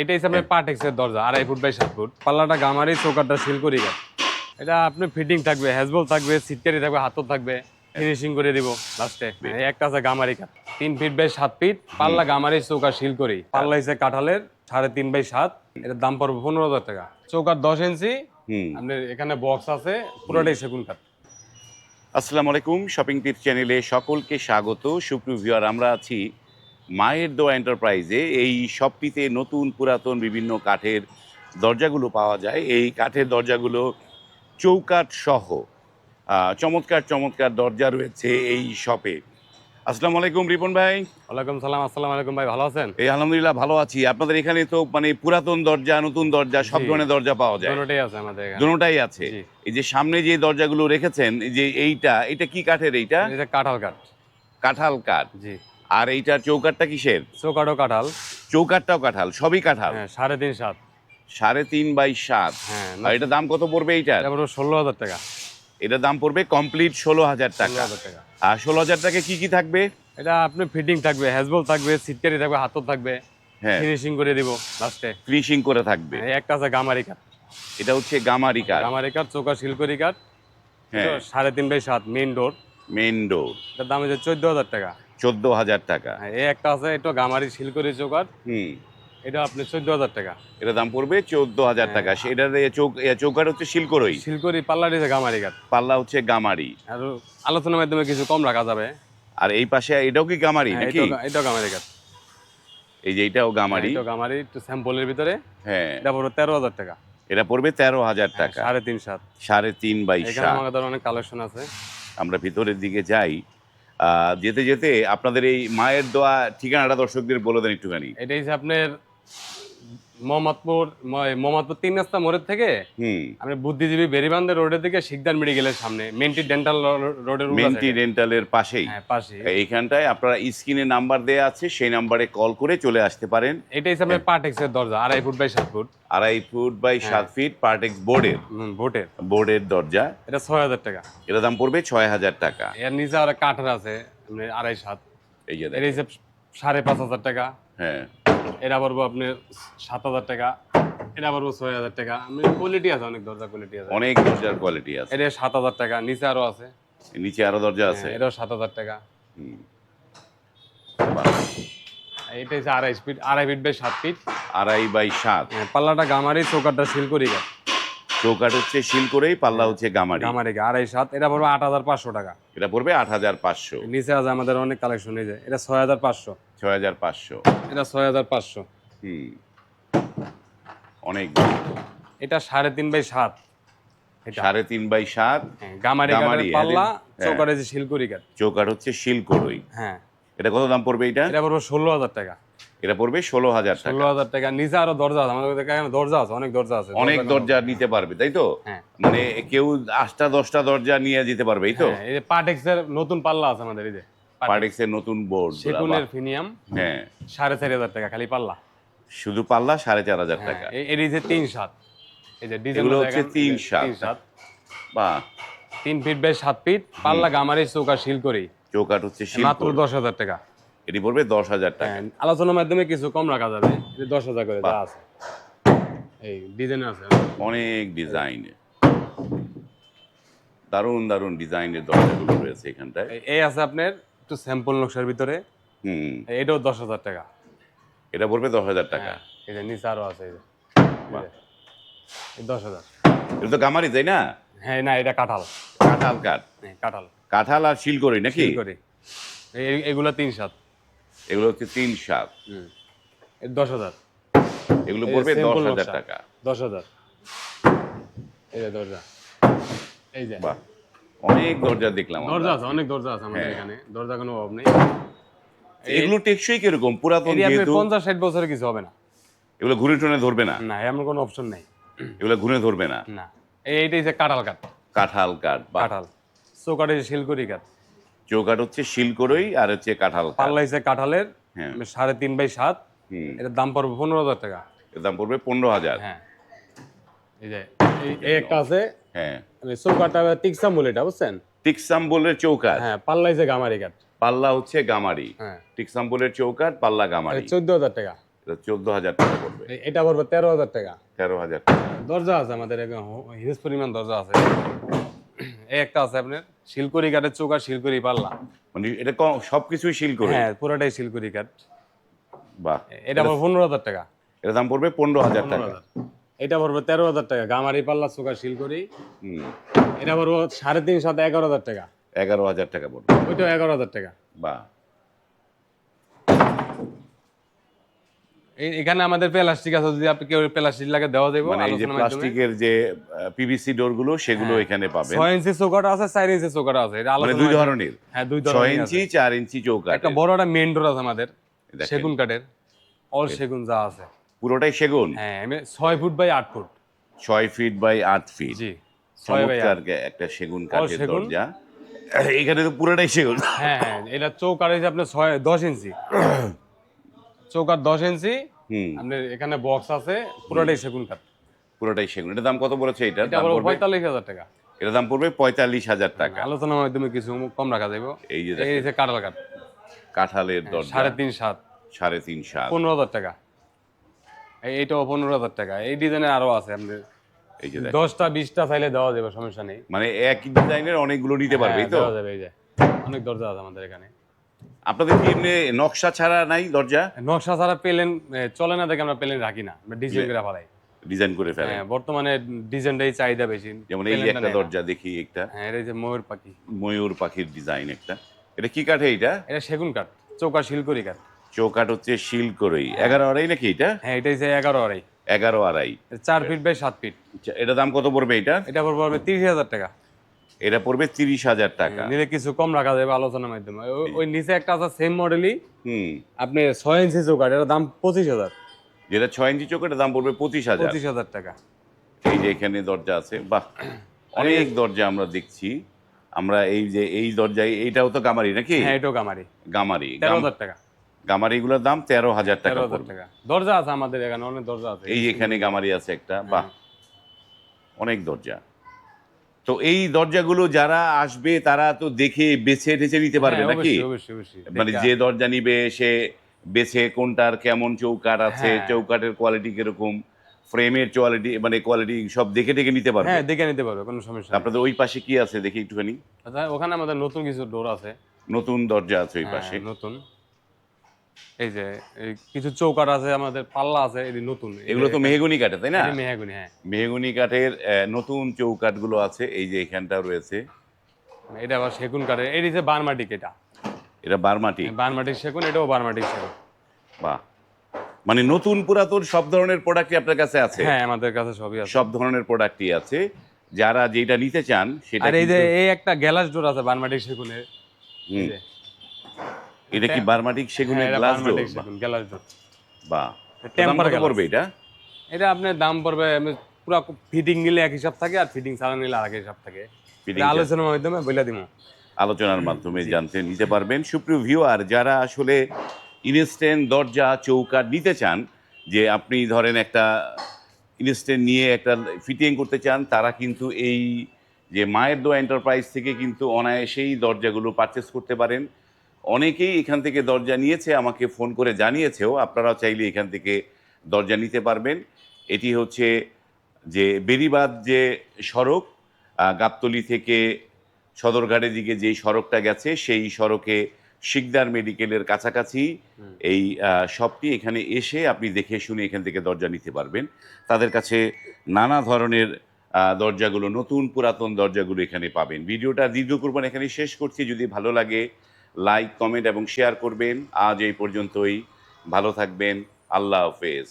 এটাই হচ্ছে আপনার পার্টেক্সের দরজা 2.5 ফুট বাই 7 ফুট। পাল্লাটা গামারি, চৌকাঠটা শিলকড়ি কাঠ। এটা আপনি ফিটিং থাকবে, হ্যাজবল থাকবে, সিটকারি থাকবে, হাতও থাকবে, ফিনিশিং করে দিব লাস্টে। একটা আছে গামারি কাঠ 3 ফিট বাই 7 ফিট, পাল্লা গামারি, চৌকাঠ শিলকড়ি। পাল্লা হচ্ছে কাঁঠালের 3.5 বাই 7। এটার দাম পড়বে 15,000 টাকা। চৌকাঠ 10 ইঞ্চি, আপনার এখানে বক্স আছে, পুরোটাই সেগুন কাঠ। আসসালামু আলাইকুম, শপিং টিপস চ্যানেলে সকলকে স্বাগত। সুপ্রিয় ভিউয়ার, আমরা আছি মায়ের দোয়া এন্টারপ্রাইজে। এই শপটিতে নতুন পুরাতন বিভিন্ন কাঠের দরজাগুলো পাওয়া যায়। এই কাঠের দরজাগুলো চৌকাঠ সহ চমৎকার চমৎকার দরজা রয়েছে এই শপে। আসসালামু আলাইকুম রিপন ভাই। ওয়ালাইকুম সালাম। আসসালামু আলাইকুম ভাই, ভালো আছেন? এই আলহামদুলিল্লাহ ভালো আছি। আপনাদের এখানে তো মানে পুরাতন দরজা, নতুন দরজা, সব জি। ধরনের দরজা পাওয়া যায়। দুটোটাই আছে আমাদের এখানে। দুটোটাই আছে। জি। এই যে সামনে যে দরজাগুলো রেখেছেন, এই যে এটা কি কাঠের? এইটা এটা কাঁঠাল কাঠ। কাঁঠাল কাঠ। জি। আর এইটার চৌকাঠটা কিসের? চৌকাঠও কাঁঠাল। চৌকাঠটাও কাঁঠাল, সবই কাঁঠাল। হ্যাঁ, 3.5 7। 3.5 বাই 7। হ্যাঁ, আর এটার দাম কত পড়বে এইটার? এটা পুরো 16,000 টাকা। এটার দাম পড়বে কমপ্লিট 16,000 টাকা। 16,000 টাকা। আর 16,000 টাকা কি কি থাকবে? এটা আপনি ফিটিং থাকবে, হ্যাজবল থাকবে, সিটকারি থাকবে, হাতও থাকবে, হ্যাঁ, ফিনিশিং করে দিব লাস্টে। ফিনিশিং করে থাকবে। একটা আছে গামারি কাঠ। এটা হচ্ছে গামারি কাঠ। গামারি কাঠ, চৌকাঠ শিলকড়ি কাঠ। হ্যাঁ, 3.5 by 7 main door. Main door. এটার দাম হচ্ছে 14,000 টাকা। 14,000 টাকা। হ্যাঁ, একটা আছে, এটা গামারি শিলকড়ি চৌকাঠ। হুম, এটা আপনি 14,000 টাকা। এটার দাম পড়বে 14,000 টাকা। এটার চৌকাঠ হচ্ছে শিলকড়ই, শিলকড়ি পাল্লা দিয়েছে গামারি কাঠ। পাল্লা হচ্ছে গামারি। আর আলোচনার মাধ্যমে কিছু কম রাখা যাবে। আর এই পাশে এটাও কি গামারি হ্যাঁ, নাকি? এটাও গামারি কাঠ। এই যে এটাও গামারি। এটাও গামারি, একটু স্যাম্পলের ভিতরে। হ্যাঁ, এটা পুরো 13,000 টাকা। এটা পড়বে 13,000 টাকা। 3.5 7। 3.5 বাই এখানে 7। আমাদের অনেক কালেকশন আছে। আমরা ভিতরের দিকে যাই। যেতে যেতে আপনাদের এই মায়ের দোয়া ঠিকানাটা দর্শকদের বলে দেন একটুখানি। এটাই যে আপনার মোহাম্মদপুর 3 রাস্তা মোড়ের থেকে হুম, আপনি বুদ্ধিজীবী বেরিবান্ধ রোডের দিকে শিকদার মেডিকেলের সামনে মেন্টি ডেন্টাল রোডের উপরে মেন্টি রেন্টালের পাশেই। হ্যাঁ, পাশে। এইখানটায় আপনারা স্ক্রিনে নাম্বার দেয়া আছে, সেই নাম্বারে কল করে চলে আসতে পারেন। এটাই হচ্ছে আপনার পার্টেক্সের দরজা 2.5 foot by 7 foot. 2.5 foot by 7 feet Partex ভোটের। বোর্ডের দরজা। এটা 6,000 টাকা। এর দাম পড়বে 6,000 টাকা। এর নিচে আর কাঠের আছে আপনি 2.5 7। এই যে এর দেখেন। হিসেব 5,500 টাকা। হ্যাঁ, এটা পড়বো আপনার 7,000 টাকা। এটা পড়বো 6,000 টাকা। আমি কোয়ালিটি আছে, অনেক দরজা কোয়ালিটি আছে। অনেক দরজার কোয়ালিটি আছে। এটা 7,000 টাকা। নিচে আরো আছে। নিচে আরো দরজা আছে। এটাও 7,000 টাকা। হুম, এটা হচ্ছে 2.5 ফিট বাই 7 ফিট। 2.5 বাই 7। পাল্লাটা গামারি, চৌকাঠটা শিলকড়ি কাঠ। চৌকাঠ হচ্ছে শিলকড়ই, পাল্লা হচ্ছে গামারি। গামারি 2.5 7। এটা পড়বে 8,500 টাকা। এটা পড়বে 8,500। নিচে আছে আমাদের অনেক কালেকশন। এই যে এটা 6,500। 6,500। এটা 6,500। হুম, অনেক। এটা 3.5 বাই 7। এটা 3.5 বাই 7। গামারি কাঠের গামারি, পাল্লা, হ্যাঁ। চৌকাঠ যে শিলকড়ি কাঠ। চৌকাঠ হচ্ছে শিলকড়ই। হ্যাঁ, এটা কত দাম পড়বে এটা? এটা পড়বে 16,000 টাকা। এটা পড়বে 16,000 টাকা। 16,000 টাকা। নিচে আরো দরজা আছে, আমাদের এখানে দরজা আছে, অনেক দরজা আছে। অনেক দরজা নিতে পারবে, তাই তো? হ্যাঁ। মানে কেউ 8টা 10টা দরজা নিয়ে যেতে পারবে, এই তো? হ্যাঁ, এই যে পার্টেক্সের নতুন পাল্লা আছে আমাদের। এই যে পার্টেক্সের নতুন বোর্ড। সেগুনের প্রিমিয়াম হ্যাঁ, 4,500 টাকা খালি পাল্লা। শুধু পাল্লা 4,500 হ্যাঁ, টাকা। এর এই যে 3 7। এই যে ডিজাইন এগুলো হচ্ছে 3 7। বাহ, 3 ফিট বাই 7 ফিট, পাল্লা গামারি, চৌকাঠ শিলকড়ি। চৌকাঠ হচ্ছে মাত্র শিলকড়ই। 10,000 টাকা। এটি পড়বে 10,000 টাকা। হ্যাঁ, আলোচনার মাধ্যমে কিছু কম রাখা যাবে। এই 10,000 করে যা আছে। এই ডিজাইন আছে অনেক ডিজাইন, দারুণ দারুণ ডিজাইনের দরজাগুলো রয়েছে এখানটায়। এই আছে আপনার একটু স্যাম্পল নকশার ভিতরে। হুম, এটাও 10,000 টাকা। এটা পড়বে 10,000 টাকা। হ্যাঁ, এই যে নিচে আরো আছে। এই যে বাহ। এই 10,000। এটা তো গামারি, তাই না? হ্যাঁ, না, এটা কাঁঠাল। কাঁঠাল কাঠ। হ্যাঁ, কাঁঠাল কাঁঠাল আর শিলকড়ই নাকি? শিলকড়ি। এগুলা 3 7। এগুলো হচ্ছে 3 7। এই 10,000। এগুলো এই পড়বে simple 10,000 নকশা। টাকা। 10,000। এই যে দরজা। এই যে বাহ, অনেক দরজা দেখলাম আমরা। দরজা আছে, অনেক দরজা আছে আমাদের হ্যাঁ। এখানে। দরজা কোনো অভাব নেই। এগুলো টেকসই কিরকম? পুরাতন এটি আপনার যেহেতু 50 60 বছরে কিছু হবে না। এগুলো ঘুরে টুরে ধরবে না? না, এমন কোনো অপশন নেই। এগুলো ঘুরে ধরবে না? না, এইটাই যে কাঁঠাল কাঠ। কাঁঠাল কাঠ। বাহ, কাঁঠাল চৌকাঠে শিলকড়ি কাঠ। চৌকাঠ হচ্ছে শিলকড়ই আর হচ্ছে কাঁঠাল কাঠ। পাল্লা হিসেবে কাঁঠালের হ্যাঁ। 3.5 বাই 7। হুম, এটার দাম পড়বে 15,000 টাকা। এর দাম পড়বে 15,000। হ্যাঁ, এই যে এই একটা আছে। হ্যাঁ, চৌকাঠটা টিকসাম বলে, এটা বুঝছেন? টিকসাম্বলের চৌকাঠ। হ্যাঁ, পাল্লা হিসেবে গামারি কাঠ। পাল্লা হচ্ছে গামারি। হ্যাঁ, টিকসাম্বলের চৌকাঠ, পাল্লা গামারি। 14,000 টাকা। 14,000 টাকা পড়বে। এটা পড়বে 13,000 টাকা। 13,000 টাকা। দরজা আছে আমাদের এখানে হিউজ পরিমাণ দরজা আছে। এই একটা আছে আপনার শিলকুড়ি কাঠের চৌক আর শিলকুড়ি পাল্লা। মানে এটা সবকিছুই শিল করে? হ্যাঁ, পুরোটাই শিলকুড়ি কাঠ। বাহ! এটা পড়বে 15,000 টাকা। এটার দাম পড়বে 15,000 টাকা। 15,000। এটা পড়বে 13,000 টাকা। গামারি পাল্লা চৌক আর শিলকুড়ি। হুম। এটা পড়বে 3.5 সাথে 11,000 টাকা। 11,000 টাকা পড়বে। ওইটাও 11,000 টাকা। বাহ! এখানে আমাদের প্লাস্টিক আছে, যদি আপনি কেউ প্লাস্টিক লাগে দেওয়া যাবে মানে এই যে প্লাস্টিকের যে পিভিসি ডোরগুলো সেগুলো এখানে পাবেন। 6 ইঞ্চি চৌকাঠ আছে, 4 ইঞ্চি চৌকাঠ আছে। এটা মানে দুই ধরনের? হ্যাঁ, দুই 6 ধরনের ইঞ্চি আছে। 4 ইঞ্চি চৌকাঠ। একটা বড় একটা মেইন ডোর আছে আমাদের দেখেন। সেগুন কাঠের, অল সেগুন যা আছে। পুরোটাই সেগুন? হ্যাঁ, 6 foot by 8 foot. 6 feet by 8 feet. জি, 6 বাই 8। চমৎকার একটা সেগুন কাঠের সেগুন। দরজা। এখানে তো পুরোটাই সেগুন। হ্যাঁ হ্যাঁ, এটা চৌকাঠ হচ্ছে আপনার 10 ইঞ্চি। চৌকাঠ 10 ইঞ্চি। হুম। আপনার এখানে বক্স আছে, পুরোটাই সেগুন কাঠ। পুরোটাই সেগুন। এটার দাম কত পড়েছে এটা? এটা দাম পড়বে পড়বে 45,000 টাকা। এটার দাম পড়বে 45,000 টাকা। আলোচনার মাধ্যমে কিছু কম রাখা যাবে। এই যে এই যে কাঁঠাল কাঠ কাঁঠালের দরজা 3.5 7। 3.5 7। 15,000 টাকা। এইটাও 15,000 টাকা। এই ডিজাইনের আরো আছে আপনার। এই যে 10টা 20টা চাইলে দেওয়া যাবে, সমস্যা নেই। মানে একই ডিজাইনের অনেকগুলো নিতে পারবে, এই হ্যাঁ, তো? দেওয়া যাবে। এই যে অনেক দরজা আছে আমাদের এখানে। আপনাদের কি এমনি নকশা ছাড়া নাই দরজা? নকশা ছাড়া প্লেন চলে না, দেখে আমরা প্লেন রাখি না, আমরা ডিজাইন করে ফেলাই। ডিজাইন করে ফেলেন? হ্যাঁ, বর্তমানে ডিজাইনটাই চাহিদা বেশি। যেমন এই যে একটা দরজা দেখি, একটা হ্যাঁ, এটা যে ময়ূর পাখি। ময়ূর পাখির ডিজাইন একটা। এটা কি কাঠে এটা? এটা সেগুন কাঠ, চৌকা শিলকুড়ি কাঠ। চৌকাঠ হচ্ছে শিল করেই। 11 আড়াই নাকি এটা? হ্যাঁ, এটা হচ্ছে 11 আড়াই। 11 আড়াই। 4 ফিট বাই 7 ফিট। আচ্ছা, এটা দাম কত পড়বে এটা? এটা পড়বে 30,000 টাকা। এটা পড়বে 30,000 টাকা। নিলে কিছু কম রাখা যাবে আলোচনার মাধ্যমে। ওই নিচে একটা আছে সেম মডেলই, হুম। আপনি 6 ইঞ্চি চৌকাঠ, এটার দাম 25,000। যেটা 6 ইঞ্চি চৌকাঠের দাম পড়বে 25,000। 25,000 টাকা। এই যে এখানে দরজা আছে, বাহ, অনেক দরজা আমরা দেখছি। আমরা এই যে এই দরজায়, এইটাও তো গামারি নাকি? হ্যাঁ, এটাও গামারি। গামারি। 13,000 টাকা। গামারিগুলোর দাম 13,000 টাকা 13,000 পড়বে। টাকা। দরজা আছে আমাদের এখানে, অনেক দরজা আছে। এই এখানে গামারি আছে একটা, বাহ, অনেক দরজা। তো এই দরজাগুলো যারা আসবে তারা তো দেখে বেছে টেছে নিতে পারবে হ্যাঁ, নাকি? অবশ্যই অবশ্যই। মানে যে দরজা নিবে সে বেছে কোনটার কেমন চৌকাঠ আছে, হ্যাঁ। চৌকাঠের কোয়ালিটি কিরকম, ফ্রেমের কোয়ালিটি, মানে কোয়ালিটি সব দেখে দেখে নিতে পারবে। হ্যাঁ, দেখে নিতে পারবে, কোনো সমস্যা নেই। আপনাদের ওই পাশে কি আছে দেখি একটুখানি। আচ্ছা, ওখানে আমাদের নতুন কিছু ডোর আছে। নতুন দরজা আছে ওই হ্যাঁ, পাশে। নতুন। এই যে এই কিছু চৌকাঠ আছে আমাদের, পাল্লা আছে, এটি নতুন। এগুলো তো মেহগনি কাঠে, তাই না? এটি মেহগনি, হ্যাঁ। মেহগনি কাঠের নতুন চৌকাঠগুলো আছে, এই যে এখানটা রয়েছে। এটা আবার সেগুন কাঠের, এটি হচ্ছে বারমাটিক। এটা বারমাটি। বারমাটিক সেগুন, এটাও বারমাটিক সেগুন। বাহ, মানে নতুন পুরাতন সব ধরনের প্রোডাক্টই আপনার কাছে আছে? হ্যাঁ, আমাদের কাছে সবই আছে। সব ধরনের প্রোডাক্টই আছে। যারা যেটা নিতে চান সেটা। আর এই যে এই একটা গ্লাস ডোর আছে বারমাটিক সেগুনের। এই হুম। যে এটা কি বারমাটিক সেগুনের হ্যাঁ, এটা গ্লাস ডোর? বারমাটিক সেগুন গ্লাস ডোর। বাহ, টেম্পার কত পড়বে এটা? এটা আপনার দাম পড়বে, পুরো ফিটিং নিলে এক হিসাব থাকে, আর ফিটিং ছাড়া নিলে আরেক হিসাব থাকে। Fitting এটা আলোচনার মাধ্যমে বলে দিব। আলোচনার মাধ্যমে জানতে নিতে পারবেন। সুপ্রিয় ভিউয়ার, যারা আসলে ইনস্ট্যান্ট দরজা চৌকাঠ নিতে চান, যে আপনি ধরেন একটা ইনস্ট্যান্ট নিয়ে একটা ফিটিং করতে চান, তারা কিন্তু এই যে মায়ের দোয়া এন্টারপ্রাইজ থেকে কিন্তু অনায়াসেই দরজাগুলো পারচেস করতে পারেন। অনেকেই এখান থেকে দরজা নিয়েছে, আমাকে ফোন করে জানিয়েছেও। আপনারাও চাইলে এখান থেকে দরজা নিতে পারবেন। এটি হচ্ছে যে বেরিবাদ যে সড়ক, গাবতলী থেকে সদরঘাটের দিকে যেই সড়কটা গেছে, সেই সড়কে শিকদার মেডিকেলের কাছাকাছি এই শপটি। এখানে এসে আপনি দেখে শুনে এখান থেকে দরজা নিতে পারবেন। তাদের কাছে নানা ধরনের দরজাগুলো, নতুন পুরাতন দরজাগুলো এখানে পাবেন। ভিডিওটা দীর্ঘ করবেন, এখানে শেষ করছি। যদি ভালো লাগে লাইক, কমেন্ট এবং শেয়ার করবেন। আজ এই পর্যন্তই, ভালো থাকবেন, আল্লাহ হাফেজ।